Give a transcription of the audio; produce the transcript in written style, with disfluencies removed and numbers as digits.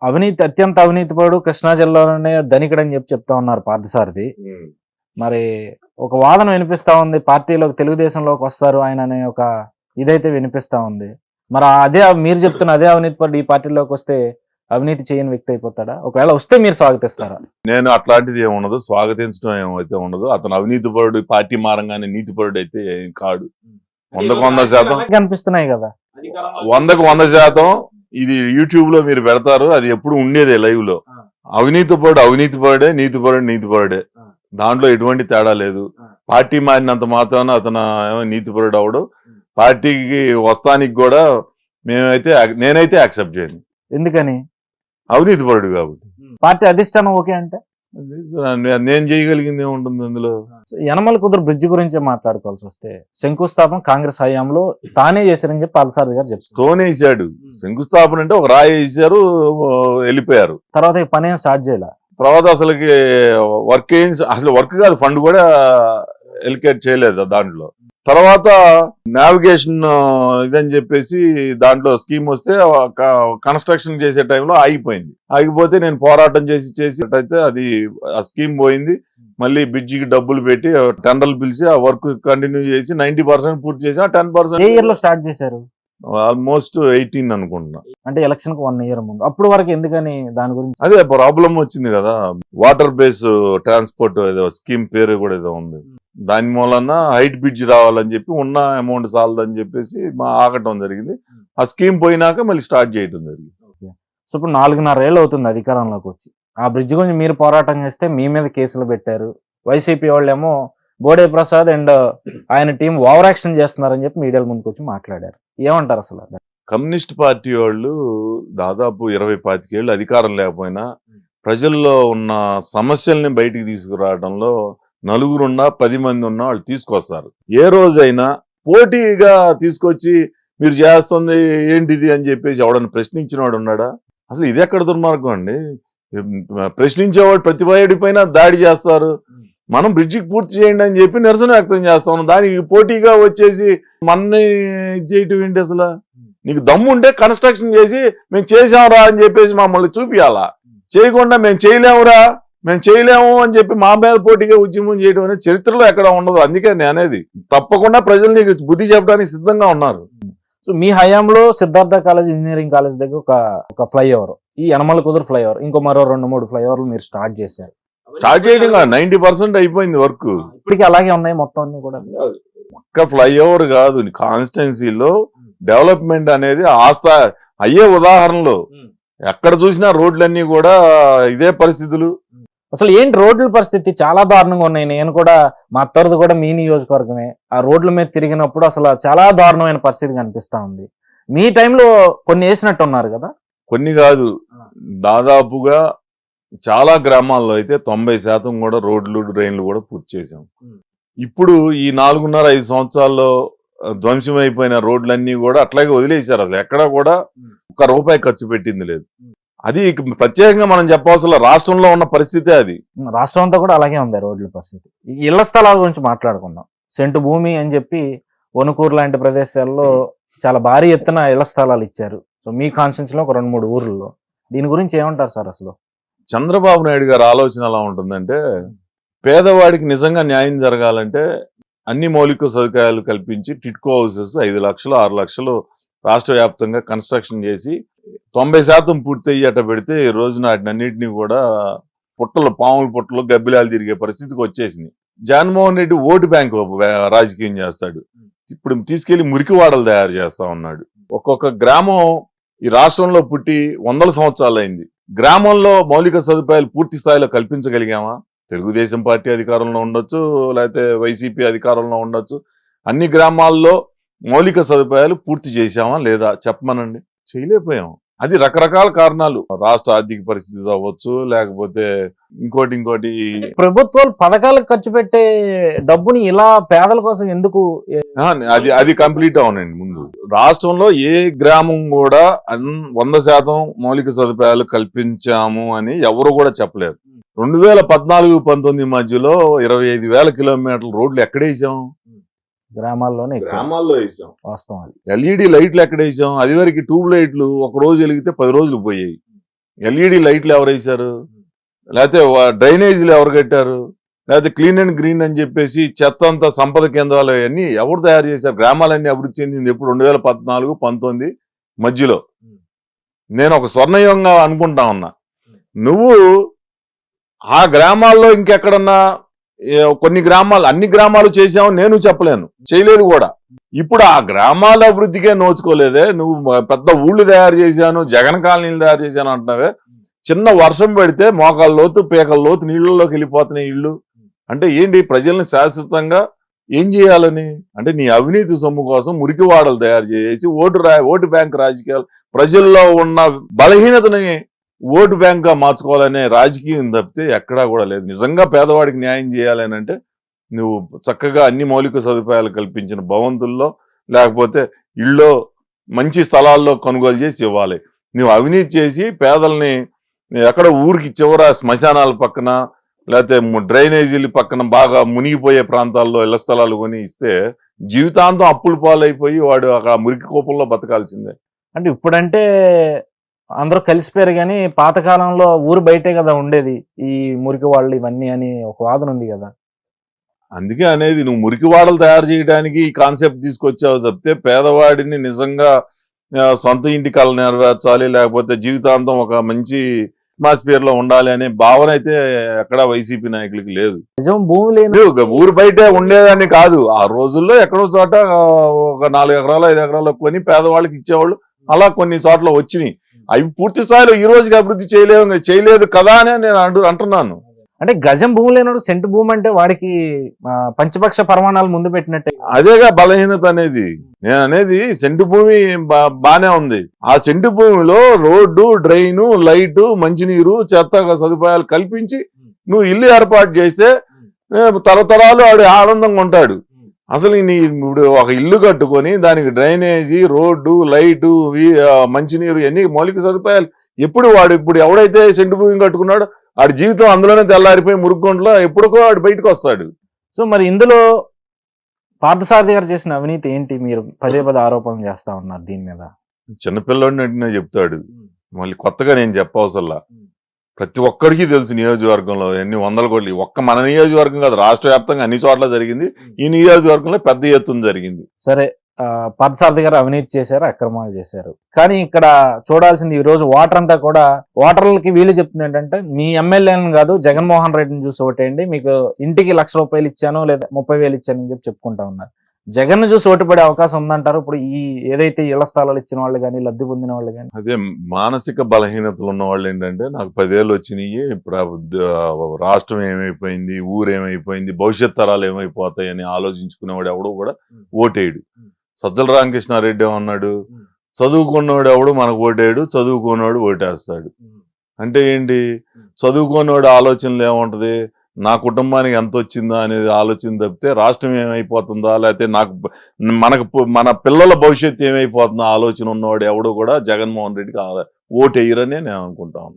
అవినీతి అత్యంత అవినీతిపరుడు కృష్ణా జిల్లాలోనే ధనికుడని చెప్తా ఉన్నారు పార్థసారథి. మరి ఒక వాదన వినిపిస్తా ఉంది. పార్టీలోకి తెలుగుదేశంలోకి వస్తారు ఆయన అనే ఒక ఇదైతే వినిపిస్తా ఉంది. మరి అదే మీరు చెప్తున్న అదే అవినీతిపరుడు ఈ పార్టీలోకి వస్తే అవినీతి చేయని వ్యక్తి అయిపోతాడా? ఒకవేళ వస్తే మీరు స్వాగతిస్తారా? నేను అట్లాంటిది ఏమి ఉండదు, స్వాగతించడం ఏమైతే ఉండదు. అతను అవినీతిపరుడు, పార్టీ మారంగానే నీతిపరుడు అయితే కాడు. 100% కనిపిస్తున్నాయి కదా. 100% ఇది యూట్యూబ్ లో మీరు పెడతారు, అది ఎప్పుడు ఉండేదే లైవ్ లో. అవినీతిపరుడు అవినీతిపరుడే, నీతిపరుడు నీతిపరుడే, దాంట్లో ఎటువంటి తేడా లేదు. పార్టీ మారినంత మాత్రాన అతను ఏమో నీతిపరుడు అవడు. పార్టీకి వస్తానికి కూడా నేనైతే యాక్సెప్ట్ చేయను. ఎందుకని? అవినీతిపరుడు కాబట్టి. పార్టీ అధిష్టానం ఓకే అంటే నేను చేయగలిగింది ఏముంటుంది అందులో? యనమల కుదురు బ్రిడ్జ్ గురించి మాట్లాడుకోవాల్సి వస్తే శంకుస్థాపన కాంగ్రెస్ హయాంలో తానే చేశారని చెప్పి పార్థసారథి గారు చెప్తారు. తోనేసాడు శంకుస్థాపన అంటే, ఒక రాయి వేసారు, వెళ్ళిపోయారు. తర్వాత ఈ పని ఏం స్టార్ట్ చేయాల. తర్వాత అసలుకి వర్క్ కాదు, ఫండ్ కూడా ఎలికేట్ చేయలేదు దాంట్లో. తర్వాత నావిగేషన్ ఇదని చెప్పేసి దాంట్లో స్కీమ్ వస్తే కన్స్ట్రక్షన్ చేసే టైంలో ఆగిపోతే నేను పోరాటం చేసేటైతే అది ఆ స్కీమ్ పోయింది. మళ్ళీ బ్రిడ్జికి డబ్బులు పెట్టి టెండర్లు పిలిచి ఆ వర్క్ కంటిన్యూ చేసి 90% పూర్తి చేసి 10% ఏ ఇయర్ లో స్టార్ట్ చేశారు? ఆల్మోస్ట్ 18 అనుకుంటున్నా. అంటే ఎలక్షన్ కు 1 ఇయర్ ముందు. అప్పుడు వరకు ఎందుకని దాని గురించి? అదే ప్రాబ్లం వచ్చింది కదా, వాటర్ బేస్ ట్రాన్స్పోర్ట్ ఏదో స్కీమ్ పేరు కూడా ఏదో ఉంది. దాని మూలన హైట్ బ్రిడ్జ్ రావాలని చెప్పి ఉన్న అమౌంట్ చాలదని చెప్పేసి ఆగటం జరిగింది. ఆ స్కీమ్ పోయినాక మళ్ళీ స్టార్ట్ చేయడం జరిగింది. సో ఇప్పుడు 4.5 ఏళ్ళు అవుతుంది అధికారంలోకి వచ్చి. ఆ బ్రిడ్జ్ గురించి మీరు పోరాటం చేస్తే మీ మీద కేసులు పెట్టారు. వైసీపీ వాళ్ళేమో బోడే ప్రసాద్ అండ్ ఆయన టీం ఓవర్ యాక్షన్ చేస్తున్నారని చెప్పి మీడియాల ముందుకు వచ్చి మాట్లాడారు. ఏమంటారు అసలు? కమ్యూనిస్ట్ పార్టీ వాళ్ళు దాదాపు 20-25 ఏళ్ళు అధికారం లేకపోయినా ప్రజల్లో ఉన్న సమస్యల్ని బయటికి తీసుకురావడంలో నలుగురున్నా 10 మంది ఉన్నా వాళ్ళు తీసుకొస్తారు. ఏ రోజైనా పోటీగా తీసుకొచ్చి మీరు చేస్తుంది ఏంటిది అని చెప్పేసి ఎవడన్నా ప్రశ్నించిన వాడు ఉన్నాడా? అసలు ఇది ఎక్కడ దుర్మార్గం అండి? ప్రశ్నించేవాడు ప్రతిభాయుడి పైన దాడి చేస్తారు. మనం బ్రిడ్జికి పూర్తి చేయండి అని చెప్పి నిరసన వ్యక్తం చేస్తాం. దానికి పోటీగా వచ్చేసి మనని చేయటం ఏంటి? అసలు నీకు దమ్ము ఉంటే కన్స్ట్రక్షన్ చేసి మేము చేసాంరా అని చెప్పేసి మమ్మల్ని చూపియాలా. చేయకుండా మేము చేయలేము అని చెప్పి మా మీద పోటీగా ఉద్యమం చేయడం అనేది చరిత్రలో ఎక్కడ ఉండదు. అందుకే నేను అనేది, తప్పకుండా ప్రజలు నీకు బుద్ధి చెప్పడానికి సిద్ధంగా ఉన్నారు. సో మీ హయాంలో సిద్ధార్థ కాలేజ్, ఇంజనీరింగ్ కాలేజ్ దగ్గర ఒక ఫ్లైఓవర్, ఈ యనమల కుదురు ఫ్లైఓవర్, ఇంకో మరో 2-3 ఫ్లైఓవర్లు మీరు స్టార్ట్ చేశారు. స్టార్ట్ చేయడం 90% అయిపోయింది వర్క్. ఇప్పటికీ అలాగే ఉన్నాయి మొత్తం అన్ని కూడా. ఒక్క ఫ్లైఓవర్ కాదు, కాన్స్టిట్యున్సీలో డెవలప్మెంట్ అనేది అయ్యే ఉదాహరణలు ఎక్కడ చూసినా రోడ్లన్నీ కూడా ఇదే పరిస్థితులు. అసలు ఏంటి రోడ్ల పరిస్థితి? చాలా దారుణంగా ఉన్నాయి. నేను కూడా మా అత్తరిది కూడా మీ నియోజకవర్గమే. ఆ రోడ్ల మీద తిరిగినప్పుడు అసలు చాలా దారుణమైన పరిస్థితి కనిపిస్తా ఉంది. మీ టైంలో కొన్ని వేసినట్టు ఉన్నారు కదా? కొన్ని కాదు, దాదాపుగా చాలా గ్రామాల్లో అయితే 90% కూడా రోడ్లు, డ్రైన్లు కూడా పూర్తి చేశాం. ఇప్పుడు ఈ 4.5 సంవత్సరాల్లో ధ్వంసమైపోయిన రోడ్లన్నీ కూడా అట్లాగే వదిలేశారు. అసలు ఎక్కడా కూడా ₹1 ఖర్చు పెట్టింది లేదు. అది ప్రత్యేకంగా మనం చెప్పవలసిన రాష్ట్రంలో ఉన్న పరిస్థితే అది. రాష్ట్రం అంతా కూడా అలాగే ఉంది రోడ్ల పరిస్థితి. ఇళ్ల స్థలాల గురించి మాట్లాడుకుందాం. సెంటు భూమి అని చెప్పి వణుకూరు లాంటి ప్రదేశాల్లో చాలా భారీ ఎత్తున ఇళ్ల స్థలాలు ఇచ్చారు. సో మీ కాన్స్టిట్యూన్సీలో ఒక 2-3 ఊర్లలో దీని గురించి ఏమంటారు సార్? అసలు చంద్రబాబు నాయుడు గారి ఆలోచన ఎలా ఉంటుందంటే, పేదవాడికి నిజంగా న్యాయం జరగాలంటే అన్ని మౌలిక సదుపాయాలు కల్పించి టిట్కో హౌసెస్ 5 లక్షలు 6 లక్షలు రాష్ట్ర వ్యాప్తంగా కన్స్ట్రక్షన్ చేసి 90% పూర్తి అయ్యేట పెడితే ఈ రోజున వాటినన్నింటినీ కూడా పాముల పుట్టలు గబ్బిలాలు తిరిగే పరిస్థితికి వచ్చేసింది. జగన్మోహన్ రెడ్డి ఓటు బ్యాంకు రాజకీయం చేస్తాడు. ఇప్పుడు తీసుకెళ్లి మురికివాడలు తయారు చేస్తా ఉన్నాడు. ఒక్కొక్క గ్రామం ఈ రాష్ట్రంలో పుట్టి 100 సంవత్సరాలు అయింది. గ్రామంలో మౌలిక సదుపాయాలు పూర్తి స్థాయిలో కల్పించగలిగామా? తెలుగుదేశం పార్టీ అధికారంలో ఉండొచ్చు, లేకపోతే వైసీపీ అధికారంలో ఉండొచ్చు. అన్ని గ్రామాల్లో మౌలిక సదుపాయాలు పూర్తి చేశామా లేదా చెప్పమనండి. చేయలేకపోయాం. అది రకరకాల కారణాలు, రాష్ట్ర ఆర్థిక పరిస్థితి అవ్వచ్చు, లేకపోతే ఇంకోటి. ప్రభుత్వాలు పథకాలకు ఖర్చు పెట్టే డబ్బుని ఇలా పేదల కోసం ఎందుకు? అది కంప్లీట్ అవునండి. ముందు రాష్ట్రంలో ఏ గ్రామం కూడా 100% మౌలిక సదుపాయాలు కల్పించాము అని ఎవరు కూడా చెప్పలేరు. 2014-19 మధ్యలో 25,000 కిలోమీటర్ల రోడ్లు ఎక్కడ వేసాం? గ్రామాల్లో వేసాం. వాస్తవం. LED లైట్లు ఎక్కడ వేసాం? అది వరకు ట్యూబ్ లైట్లు ఒక రోజు వెలిగితే 10 రోజులు పోయాయి. ఎల్ఈడి లైట్లు ఎవరు వేశారు, లేకపోతే డ్రైనేజీలు ఎవరు కట్టారు, లేకపోతే క్లీన్ అండ్ గ్రీన్ అని చెప్పేసి చెత్త అంతా సంపద కేంద్రాలు అవన్నీ ఎవరు తయారు చేశారు? గ్రామాలన్నీ అభివృద్ధి చెందింది ఎప్పుడు 2014-19 మధ్యలో. నేను ఒక స్వర్ణయుగంగా అనుకుంటా ఉన్నా. నువ్వు ఆ గ్రామాల్లో ఇంకెక్కడన్నా కొన్ని గ్రామాలు, అన్ని గ్రామాలు చేసావు నేను చెప్పలేను, చేయలేదు కూడా. ఇప్పుడు ఆ గ్రామాల అభివృద్ధికే నోచుకోలేదే, నువ్వు పెద్ద ఊళ్ళు తయారు చేశాను, జగన్ కాలనీలు తయారు చేశాను అంటున్నావే. చిన్న వర్షం పెడితే మోకాళ్ళ లోతు పీకల లోతు నీళ్ళలోకి వెళ్ళిపోతున్నాయి ఇళ్ళు. అంటే ఏంటి, ప్రజల్ని శాశ్వతంగా ఏం చేయాలని? అంటే నీ అవినీతి సొమ్ము కోసం మురికివాడలు తయారు చేసి ఓటు బ్యాంక్ రాజకీయాలు, ప్రజల్లో ఉన్న బలహీనతని ఓటు బ్యాంక్ గా మార్చుకోవాలనే రాజకీయం తప్పితే ఎక్కడా కూడా లేదు. నిజంగా పేదవాడికి న్యాయం చేయాలని అంటే నువ్వు చక్కగా అన్ని మౌలిక సదుపాయాలు కల్పించిన భవంతుల్లో, లేకపోతే ఇళ్ళో, మంచి స్థలాల్లో కొనుగోలు చేసి ఇవ్వాలి. నువ్వు అవినీతి చేసి పేదల్ని ఎక్కడ ఊరికి చివర శ్మశానాల పక్కన, లేకపోతే డ్రైనేజీల పక్కన బాగా మునిగిపోయే ప్రాంతాల్లో ఇళ్ల స్థలాలు కొని ఇస్తే జీవితాంతం అప్పులు పాలైపోయి వాడు అక్కడ మురికి కోపంలో బతకాల్సిందే. అంటే ఇప్పుడంటే అందరూ కలిసిపోయారు కానీ పాతకాలంలో ఊరు బయటే కదా ఉండేది ఈ మురికి వాళ్ళు ఇవన్నీ అని ఒక వాదన ఉంది కదా. అందుకే అనేది, నువ్వు మురికి వాడలు తయారు చేయడానికి ఈ కాన్సెప్ట్ తీసుకొచ్చావు తప్పితే పేదవాడిని నిజంగా సొంత ఇంటి కళ నెరవేర్చాలి, లేకపోతే జీవితాంతం ఒక మంచి అట్మాస్ఫియర్ లో ఉండాలి అనే భావన అయితే ఎక్కడ వైసీపీ నాయకులకి లేదు. నిజం భూమి లేదు, ఊరు బయటే ఉండేదని కాదు. ఆ రోజుల్లో ఎక్కడో చోట ఒక 4 ఎకరాలు 5 ఎకరాలు కొని పేదవాళ్ళకి ఇచ్చేవాళ్ళు. అలా కొన్ని చోట్ల వచ్చినాయి. అవి పూర్తి స్థాయిలో ఈ రోజుకి అభివృద్ధి చేయలేదు కదా అని నేను అంటున్నాను. అంటే గజం భూమి లేనప్పుడు సెంటు భూమి అంటే వాడికి పంచపక్ష పరమాణాలు ముందు పెట్టినట్టే. అదేగా బలహీనత అనేది. నేను అనేది సెంటు భూమి బానే ఉంది. ఆ సెంటు భూమిలో రోడ్డు, డ్రైను, లైటు, మంచినీరు, చెత్త సదుపాయాలు కల్పించి నువ్వు ఇల్లు ఏర్పాటు చేస్తే తరతరాలు ఆడు ఆనందంగా ఉంటాడు. అసలు నీ ఇప్పుడు ఒక ఇల్లు కట్టుకొని దానికి డ్రైనేజీ, రోడ్డు, లైటు, మంచినీరు, ఎన్ని మౌలిక సదుపాయాలు ఇప్పుడు ఎవడైతే సెంటు భూమి కట్టుకున్నాడో ఆడి జీవితం అందులోనే తెల్లారిపోయి మురుగుంట్లో ఎప్పుడుకో ఆడు బయటకు వస్తాడు. సో మరి ఇందులో పార్థసారథి గారు చేసిన అవినీతి ఏంటి? మీరు పదే ఆరోపణలు చేస్తా ఉన్నారు దీని మీద. చిన్నపిల్లోడిని అడిగినా చెప్తాడు, మళ్ళీ కొత్తగా నేను చెప్పవసల్లా. ప్రతి ఒక్కడికి తెలుసు నియోజకవర్గంలో ఎన్ని 100 కోట్లు. ఒక్క మన నియోజకవర్గం కాదు, రాష్ట్ర వ్యాప్తంగా అన్ని చోట్ల జరిగింది. ఈ నియోజకవర్గంలో పెద్ద ఎత్తున జరిగింది. సరే, పార్థసారథి గారు అవినీతి చేశారు, అక్రమాలు చేశారు. కానీ ఇక్కడ చూడాల్సింది, ఈ రోజు వాటర్ అంతా కూడా ఓటర్లకి వీళ్ళు చెప్తుంది ఏంటంటే, మీ ఎమ్మెల్యేలను కాదు జగన్మోహన్ రెడ్డిని చూసి ఓటేయండి, మీకు ఇంటికి ₹1,00,000 ఇచ్చాను లేదా 30,000 ఇచ్చాను అని చెప్పుకుంటా ఉన్నారు. జగన్ చూసి ఓటు పడే అవకాశం ఉందంటారు ఇప్పుడు ఈ ఏదైతే ఇళ్ల స్థలాలు ఇచ్చిన వాళ్ళు కానీ, లబ్ధి పొందిన వాళ్ళు కానీ? అదే మానసిక బలహీనతలు ఉన్న వాళ్ళు ఏంటంటే, నాకు 10 ఏళ్ళు వచ్చినాయి, ఇప్పుడు రాష్ట్రం ఏమైపోయింది, ఊరు ఏమైపోయింది, భవిష్యత్ తరాలు ఏమైపోతాయి అని ఆలోచించుకునేవాడు ఎవడు కూడా ఓటేయడు. సజ్జల రామకృష్ణారెడ్డి ఏమన్నాడు, చదువుకున్నవాడు ఎవడు మనకు ఓటేయడు, చదువుకున్నవాడు ఓటేస్తాడు. అంటే ఏంటి, చదువుకున్నవాడు ఆలోచనలు ఏముంటది, నా కుటుంబానికి ఎంత వచ్చిందా అనేది ఆలోచన తప్పితే రాష్ట్రం ఏమైపోతుందా, లేకపోతే మన పిల్లల భవిష్యత్తు ఏమైపోతుందా ఆలోచన ఉన్నవాడు ఎవడు కూడా జగన్మోహన్ రెడ్డికి ఓటేయరని నేను అనుకుంటాను.